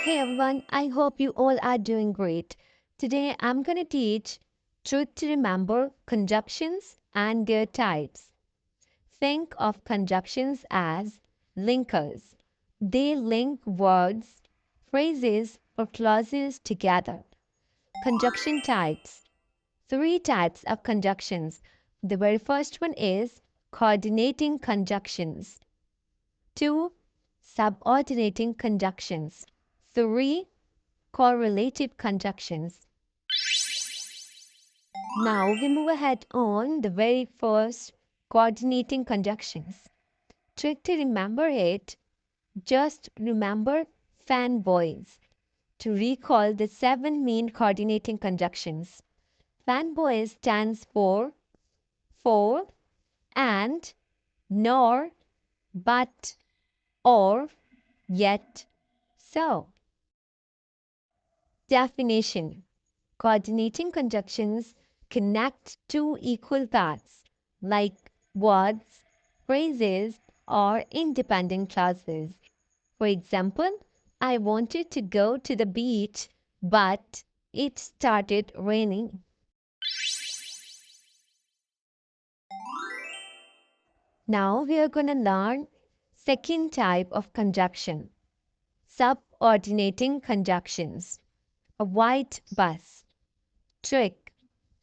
Hey everyone, I hope you all are doing great. Today I'm going to teach truth to remember conjunctions and their types. Think of conjunctions as linkers. They link words, phrases, or clauses together. Conjunction types. Three types of conjunctions. The very first one is coordinating conjunctions. 2. Subordinating conjunctions. 3. Correlative conjunctions. Now we move ahead on the very first coordinating conjunctions. Trick to remember it, just remember FANBOYS to recall the 7 main coordinating conjunctions. FANBOYS stands for, and, nor, but, or, yet, so. Definition. Coordinating conjunctions connect two equal parts, like words, phrases, or independent clauses. For example, I wanted to go to the beach, but it started raining. Now we are going to learn second type of conjunction, subordinating conjunctions. A white bus. Trick.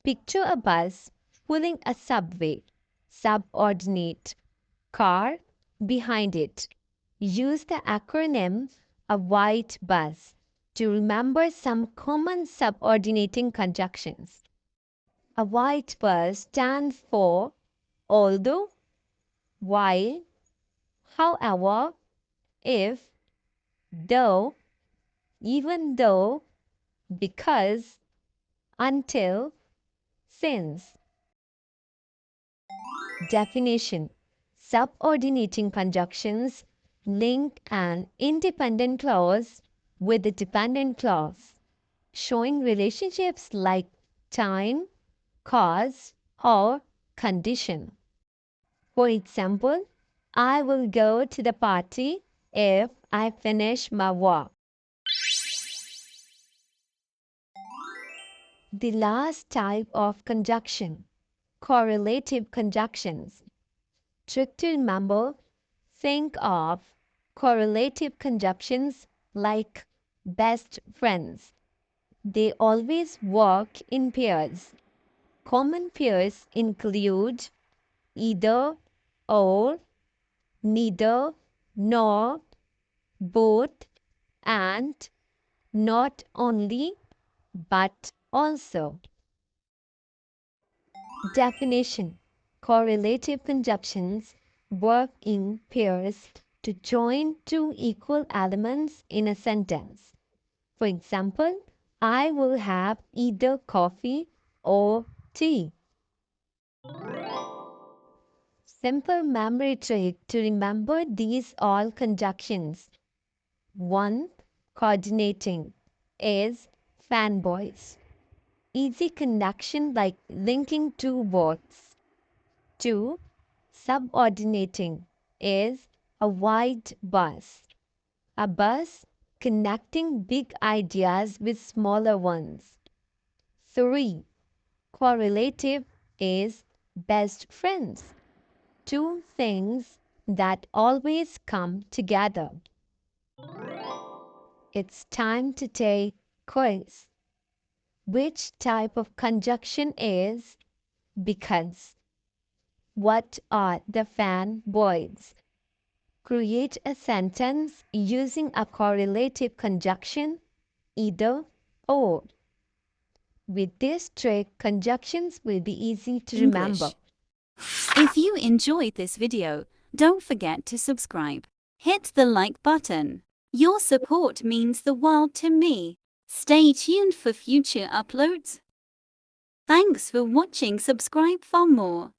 Picture a bus pulling a subway. Subordinate. Car behind it. Use the acronym a white bus to remember some common subordinating conjunctions. A white bus stands for although, while, however, if, though, even though, because, until, since. Definition. Subordinating conjunctions link an independent clause with a dependent clause, showing relationships like time, cause, or condition. For example, I will go to the party if I finish my work. The last type of conjunction, correlative conjunctions. Trick to remember, think of correlative conjunctions like best friends. They always work in pairs. Common pairs include either, or, neither, nor, both, and, not only, but also. Definition. Correlative conjunctions work in pairs to join two equal elements in a sentence. For example, I will have either coffee or tea. Simple memory trick to remember these all conjunctions. 1. Coordinating is FANBOYS. Easy connection like linking two words. 2. Subordinating is a wide bus. A bus connecting big ideas with smaller ones. 3. Correlative is best friends. Two things that always come together. It's time to take quiz. Which type of conjunction is because? What are the FANBOYS? Create a sentence using a correlative conjunction, either or. With this trick, conjunctions will be easy to remember. If you enjoyed this video, don't forget to subscribe. Hit the like button. Your support means the world to me. Stay tuned for future uploads. Thanks for watching. Subscribe for more.